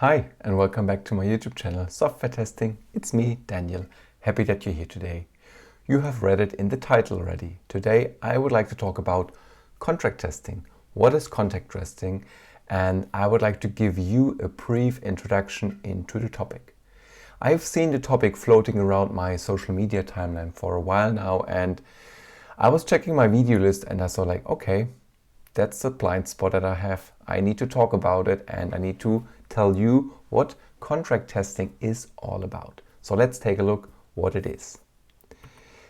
Hi and welcome back to my YouTube channel, Software Testing. It's me, Daniel. Happy that you're here today. You have read it in the title already. Today I would like to talk about contract testing. What is contract testing? And I would like to give you a brief introduction into the topic. I've seen the topic floating around my social media timeline for a while now, and I was checking my video list and I saw okay, that's a blind spot that I have. I need to talk about it and I need to tell you what contract testing is all about. So let's take a look what it is.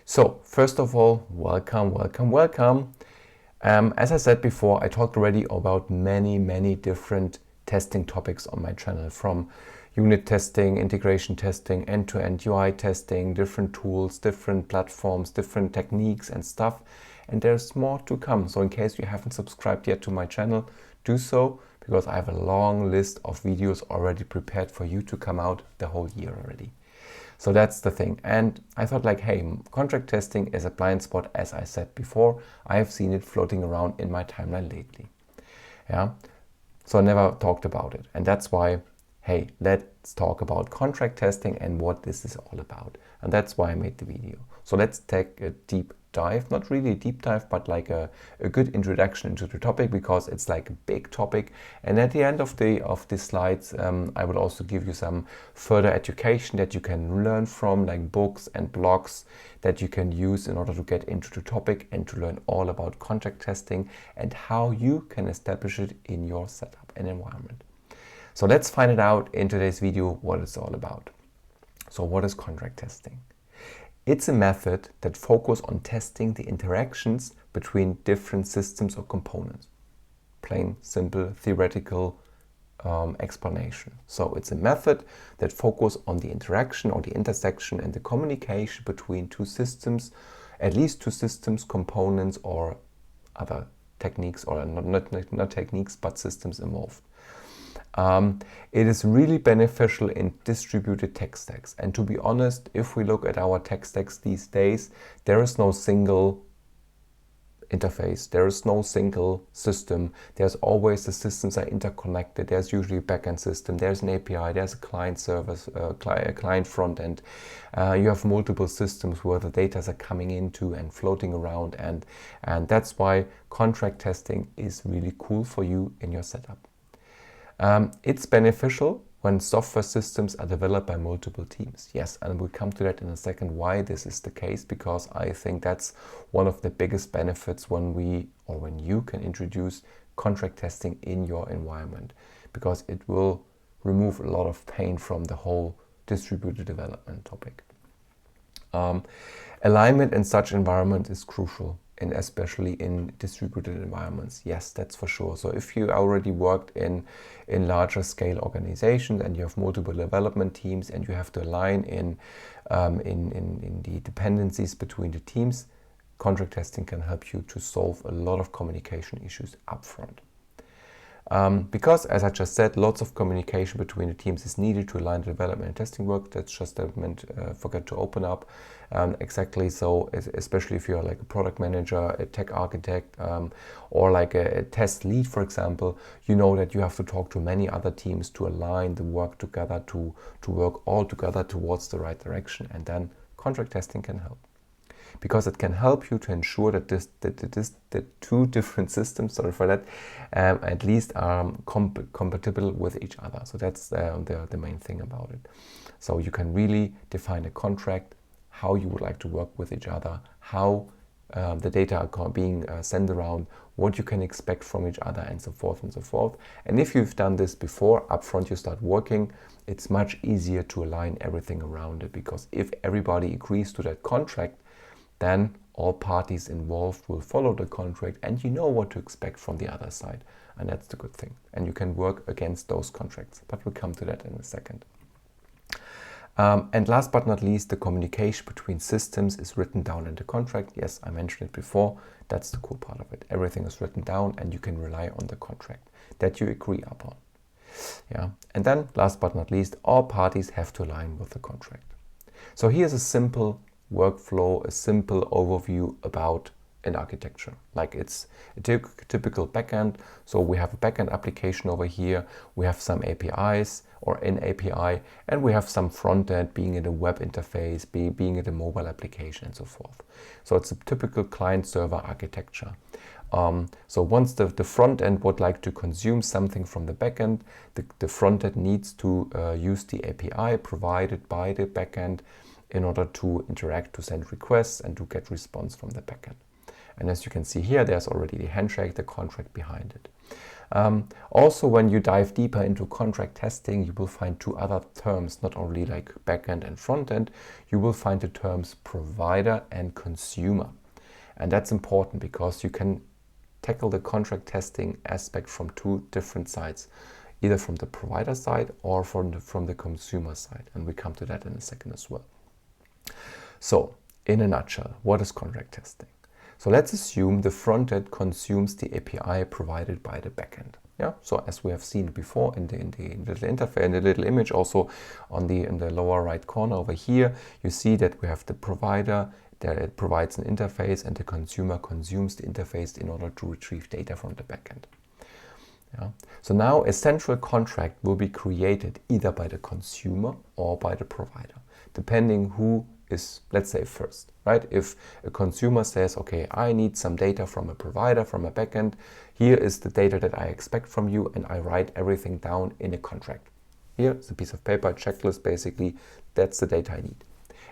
So first of all, welcome. As I said before, I talked already about many different testing topics on my channel, from unit testing, integration testing, end-to-end UI testing, different tools, different platforms, different techniques and stuff. And there's more to come. So in case you haven't subscribed yet to my channel, do so, because I have a long list of videos already prepared for you to come out the whole year already. So that's the thing. And I thought hey, contract testing is a blind spot, as I said before. I have seen it floating around in my timeline lately. Yeah. So I never talked about it. And that's why, hey, let's talk about contract testing and what this is all about. And that's why I made the video. So let's take a deep dive, not really a deep dive, but a good introduction into the topic, because it's a big topic. And at the end of the slides, I will also give you some further education that you can learn from, like books and blogs that you can use in order to get into the topic and to learn all about contract testing and how you can establish it in your setup and environment. So let's find it out in today's video what it's all about. So what is contract testing? It's a method that focuses on testing the interactions between different systems or components. Plain, simple, theoretical explanation. So it's a method that focuses on the interaction or the intersection and the communication between two systems, at least two systems, components, or other techniques, or not techniques, but systems involved. It is really beneficial in distributed tech stacks. And to be honest, if we look at our tech stacks these days, there is no single interface, there is no single system. There's always the systems are interconnected. There's usually a backend system, there's an API, there's a client service, a client front end. You have multiple systems where the data are coming into and floating around, and that's why contract testing is really cool for you in your setup. It's beneficial when software systems are developed by multiple teams. Yes, and we'll come to that in a second why this is the case, because I think that's one of the biggest benefits when you can introduce contract testing in your environment, because it will remove a lot of pain from the whole distributed development topic. Alignment in such environment is crucial, and especially in distributed environments. Yes, that's for sure. So if you already worked in larger scale organizations and you have multiple development teams and you have to align in the dependencies between the teams, contract testing can help you to solve a lot of communication issues upfront. Because, as I just said, lots of communication between the teams is needed to align the development and testing work. That's just forget to open up. Exactly. So, especially if you're like a product manager, a tech architect, or like a test lead, for example, you know that you have to talk to many other teams to align the work together, to work all together towards the right direction. And then contract testing can help, because it can help you to ensure that the two different systems, sorry for that, at least are compatible with each other. So that's the main thing about it. So you can really define a contract, how you would like to work with each other, how the data are being sent around, what you can expect from each other, and so forth and so forth. And if you've done this before, upfront you start working, it's much easier to align everything around it, because if everybody agrees to that contract, then all parties involved will follow the contract and you know what to expect from the other side. And that's the good thing. And you can work against those contracts. But we'll come to that in a second. And last but not least, the communication between systems is written down in the contract. Yes, I mentioned it before. That's the cool part of it. Everything is written down and you can rely on the contract that you agree upon. Yeah. And then last but not least, all parties have to align with the contract. So here's a simple workflow, a simple overview about in architecture. Like it's a typical backend. So we have a backend application over here. We have some APIs or an API, and we have some front end, being it a web interface, being it a mobile application, and so forth. So it's a typical client-server architecture. So once the front end would like to consume something from the backend, the front end needs to use the API provided by the backend in order to interact, to send requests, and to get response from the backend. And as you can see here, there's already the handshake, the contract behind it. Also, when you dive deeper into contract testing, you will find two other terms, not only like backend and front end. You will find the terms provider and consumer. And that's important because you can tackle the contract testing aspect from two different sides, either from the provider side or from the consumer side. And we come to that in a second as well. So, in a nutshell, what is contract testing? So let's assume the front end consumes the API provided by the backend. Yeah. So as we have seen before in the little interface, in the little image, also in the lower right corner over here, you see that we have the provider that it provides an interface, and the consumer consumes the interface in order to retrieve data from the backend. Yeah. So now a central contract will be created either by the consumer or by the provider, depending who is, let's say, first, right? If a consumer says, okay, I need some data from a provider, from a backend, here is the data that I expect from you, and I write everything down in a contract. Here is a piece of paper, checklist, basically, that's the data I need.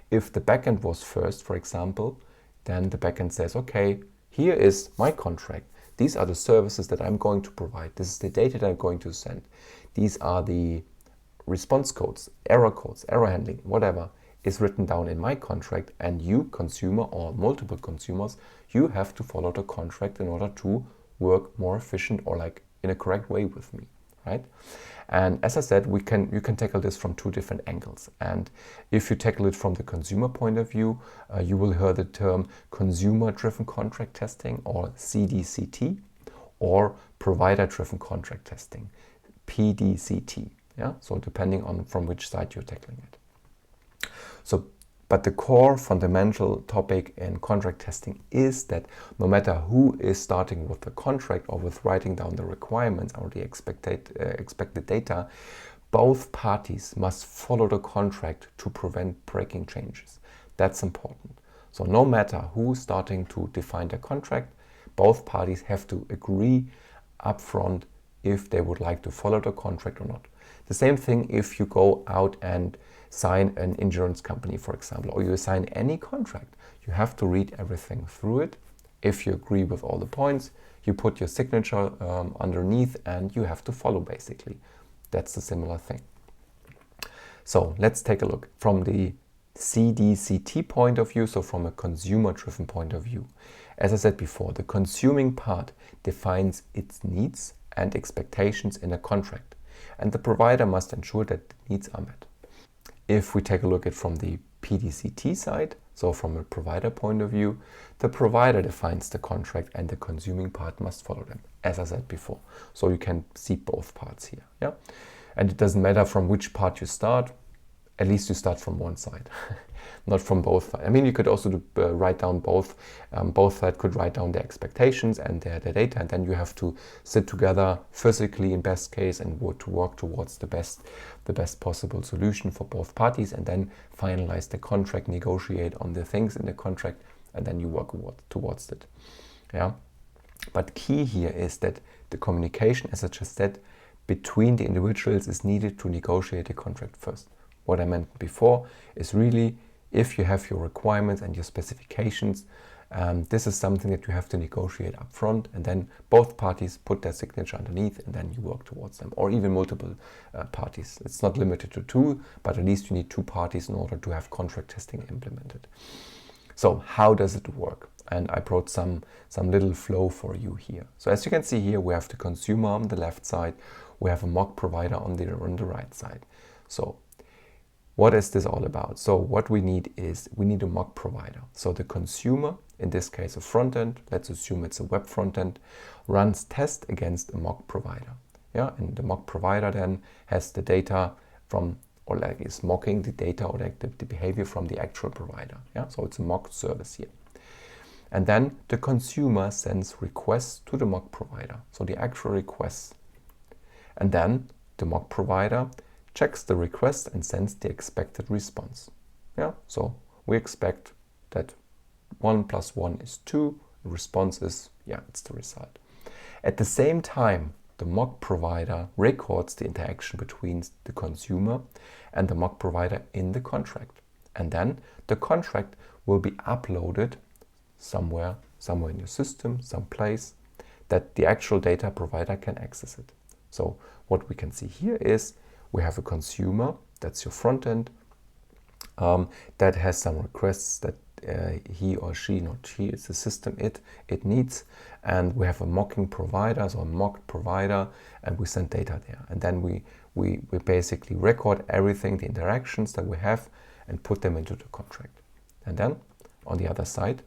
If the backend was first, for example, then the backend says, okay, here is my contract. These are the services that I'm going to provide. This is the data that I'm going to send. These are the response codes, error handling, whatever is written down in my contract, and you, consumer or multiple consumers, you have to follow the contract in order to work more efficient or like in a correct way with me, right? And as I said, you can tackle this from two different angles. And if you tackle it from the consumer point of view, you will hear the term consumer-driven contract testing, or CDCT, or provider-driven contract testing, PDCT. Yeah, so depending on from which side you're tackling it. So, but the core fundamental topic in contract testing is that no matter who is starting with the contract or with writing down the requirements or the expected data, both parties must follow the contract to prevent breaking changes. That's important. So no matter who's starting to define the contract, both parties have to agree upfront if they would like to follow the contract or not. The same thing if you go out and sign an insurance company, for example, or you sign any contract. You have to read everything through it. If you agree with all the points, you put your signature underneath, and you have to follow, basically. That's a similar thing. So let's take a look from the CDCT point of view, so from a consumer-driven point of view. As I said before, the consuming part defines its needs and expectations in a contract, and the provider must ensure that the needs are met. If we take a look at from the PDCT side, so from a provider point of view, the provider defines the contract and the consuming part must follow them, as I said before. So you can see both parts here. Yeah, and it doesn't matter from which part you start, at least you start from one side, not from both sides. I mean, you could also write down both. Both sides could write down their expectations and their data, and then you have to sit together physically in best case and to work towards the best possible solution for both parties, and then finalize the contract, negotiate on the things in the contract, and then you work towards it. Yeah, but key here is that the communication, as I just said, between the individuals is needed to negotiate the contract first. What I meant before is really, if you have your requirements and your specifications, this is something that you have to negotiate up front, and then both parties put their signature underneath, and then you work towards them, or even multiple parties. It's not limited to two, but at least you need two parties in order to have contract testing implemented. So how does it work? And I brought some little flow for you here. So as you can see here, we have the consumer on the left side, we have a mock provider on the right side. So what is this all about? So what we need is, we need a mock provider. So the consumer, in this case a front end, let's assume it's a web front end, runs test against a mock provider. Yeah, and the mock provider then has the data from, or like is mocking the data or like the behavior from the actual provider. Yeah, so it's a mock service here. And then the consumer sends requests to the mock provider, so the actual requests. And then the mock provider checks the request and sends the expected response. Yeah, so we expect that 1 + 1 is 2. The response is, yeah, it's the result. At the same time, the mock provider records the interaction between the consumer and the mock provider in the contract. And then the contract will be uploaded somewhere in your system, someplace, that the actual data provider can access it. So what we can see here is we have a consumer, that's your front end, that has some requests that he or she, not she, it's the system it needs, and we have a mocking provider, so a mocked provider, and we send data there. And then we basically record everything, the interactions that we have, and put them into the contract. And then on the other side,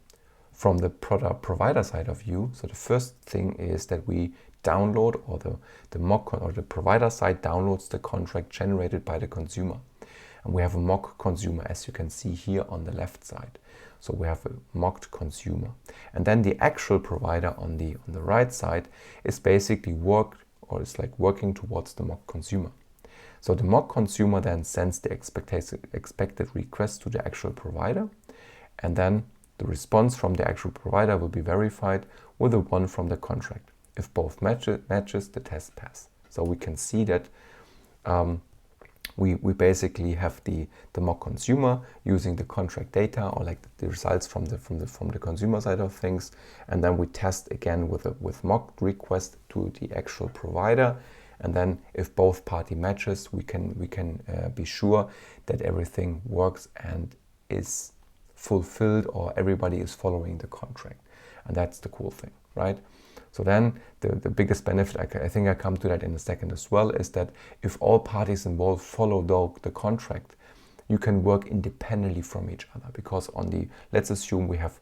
from the product provider side of view, so the first thing is that we download, or the mock or the provider side downloads the contract generated by the consumer. And we have a mock consumer, as you can see here on the left side. So we have a mocked consumer. And then the actual provider on the right side is basically working towards the mock consumer. So the mock consumer then sends the expected request to the actual provider, and then the response from the actual provider will be verified with the one from the contract. If both matches, the test pass. So we can see that we basically have the mock consumer using the contract data, or like the results from the consumer side of things, and then we test again with mock request to the actual provider. And then if both party matches, we can be sure that everything works and is fulfilled, or everybody is following the contract. And that's the cool thing, right? So then the biggest benefit, I think I come to that in a second as well, is that if all parties involved follow the contract, you can work independently from each other. Because let's assume we have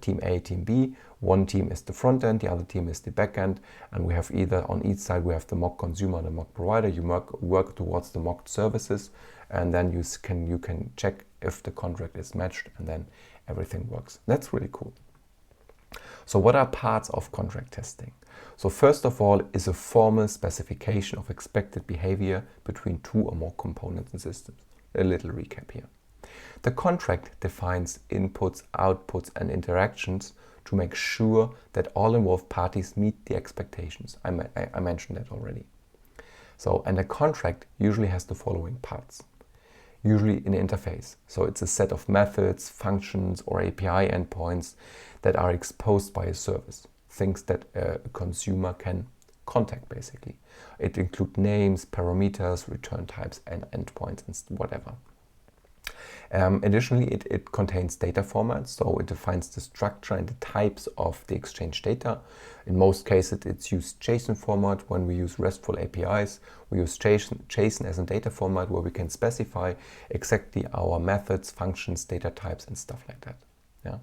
team A, team B, one team is the front end, the other team is the back end, and we have either on each side we have the mock consumer and the mock provider. You work towards the mocked services, and then you can check if the contract is matched, and then everything works. That's really cool. So what are parts of contract testing? So first of all is a formal specification of expected behavior between two or more components and systems. A little recap here. The contract defines inputs, outputs, and interactions to make sure that all involved parties meet the expectations. I mentioned that already. So, and a contract usually has the following parts. Usually an interface. So it's a set of methods, functions, or API endpoints that are exposed by a service. Things that a consumer can contact, basically. It includes names, parameters, return types, and endpoints, and whatever. Additionally, it contains data formats, so it defines the structure and the types of the exchange data. In most cases, it's used JSON format. When we use RESTful APIs, we use JSON as a data format where we can specify exactly our methods, functions, data types, and stuff like that. Yeah.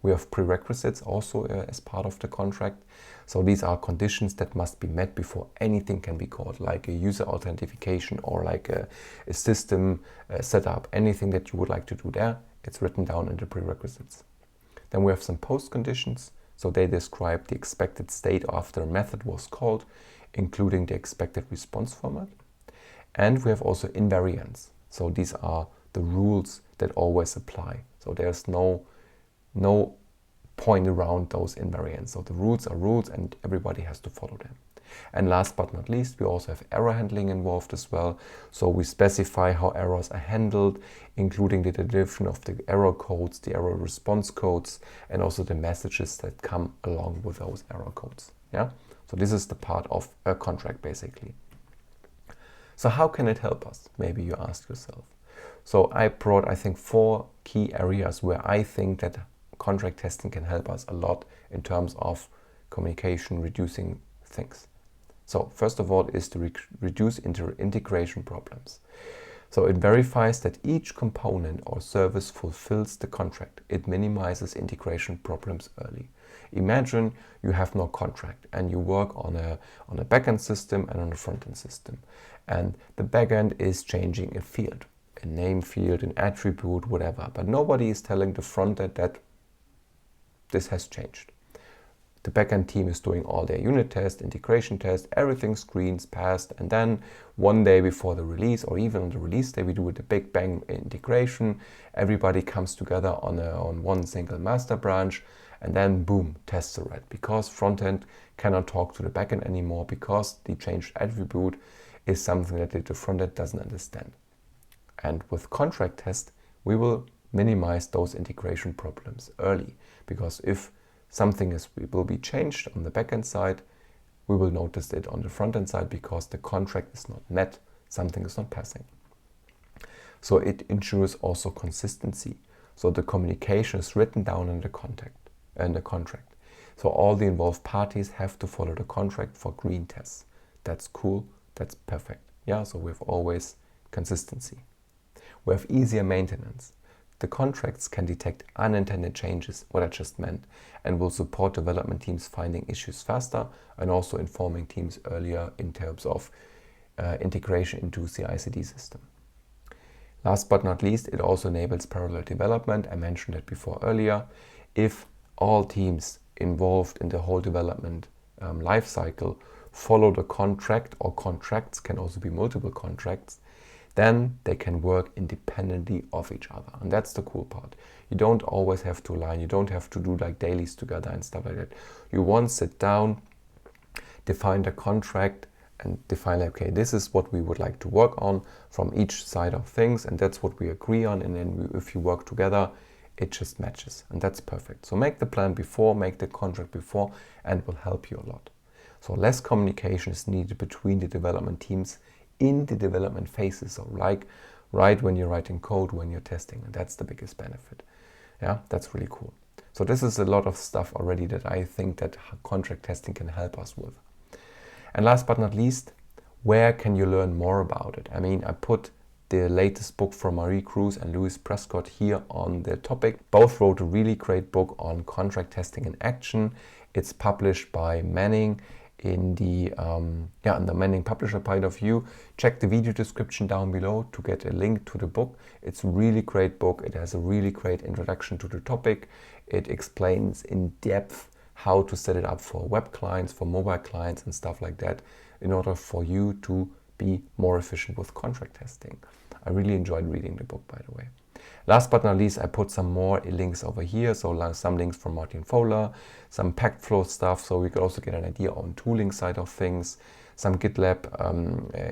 We have prerequisites also as part of the contract. So these are conditions that must be met before anything can be called, like a user authentication or like a system setup. Anything that you would like to do there, it's written down in the prerequisites. Then we have some post conditions. So they describe the expected state after a method was called, including the expected response format. And we have also invariants. So these are the rules that always apply. So there's no point around those invariants. So the rules are rules and everybody has to follow them. And last but not least, we also have error handling involved as well. So we specify how errors are handled, including the definition of the error codes, the error response codes, and also the messages that come along with those error codes. Yeah. So this is the part of a contract, basically. So how can it help us? Maybe you ask yourself. So I brought, I think, 4 key areas where I think that contract testing can help us a lot in terms of communication, reducing things. So first of all is to reduce integration problems. So it verifies that each component or service fulfills the contract. It minimizes integration problems early. Imagine you have no contract and you work on a backend system and on a frontend system. And the backend is changing a field, a name field, an attribute, whatever. But nobody is telling the frontend that this has changed. The backend team is doing all their unit tests, integration tests, everything screens passed, and then one day before the release, or even on the release day, we do the big bang integration. Everybody comes together on one single master branch, and then boom, tests are read, because frontend cannot talk to the backend anymore, because the changed attribute is something that the frontend doesn't understand. And with contract test, we will minimize those integration problems early, because if something will be changed on the backend side, we will notice it on the front-end side, because the contract is not met, something is not passing. So it ensures also consistency. So the communication is written down in the contract. So all the involved parties have to follow the contract for green tests. That's cool, that's perfect. Yeah, so we have always consistency. We have easier maintenance. The contracts can detect unintended changes, what I just meant, and will support development teams finding issues faster and also informing teams earlier in terms of integration into CI/CD system. Last but not least, it also enables parallel development. I mentioned it before earlier. If all teams involved in the whole development life cycle follow the contract, or contracts can also be multiple contracts, then they can work independently of each other. And that's the cool part. You don't always have to align. You don't have to do like dailies together and stuff like that. You once sit down, define the contract, and define like, okay, this is what we would like to work on from each side of things, and that's what we agree on. And then if you work together, it just matches, and that's perfect. So make the plan before, make the contract before, and it will help you a lot. So less communication is needed between the development teams in the development phases, so like right when you're writing code, when you're testing, and that's the biggest benefit. Yeah, that's really cool. So this is a lot of stuff already that I think that contract testing can help us with. And last but not least, where can you learn more about it? I mean, I put the latest book from Marie Cruz and Louis Prescott here on the topic. Both wrote a really great book on contract testing in action. It's published by Manning in the Manning publisher point of view. Check the video description down below to get a link to the book. It's a really great book. It has a really great introduction to the topic. It explains in depth how to set it up for web clients, for mobile clients and stuff like that, in order for you to be more efficient with contract testing. I really enjoyed reading the book, by the way. Last but not least, I put some more links over here. So some links from Martin Fowler, some packed flow stuff, so we could also get an idea on tooling side of things, some GitLab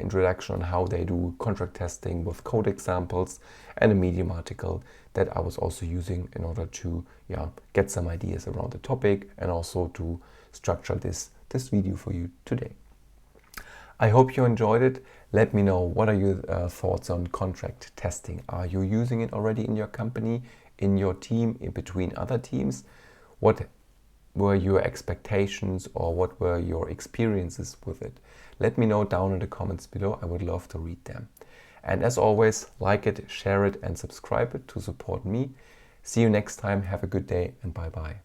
introduction on how they do contract testing with code examples, and a Medium article that I was also using in order to get some ideas around the topic, and also to structure this video for you today. I hope you enjoyed it. Let me know, what are your thoughts on contract testing? Are you using it already in your company, in your team, in between other teams? What were your expectations, or what were your experiences with it? Let me know down in the comments below. I would love to read them. And as always, like it, share it, and subscribe it to support me. See you next time. Have a good day, and bye-bye.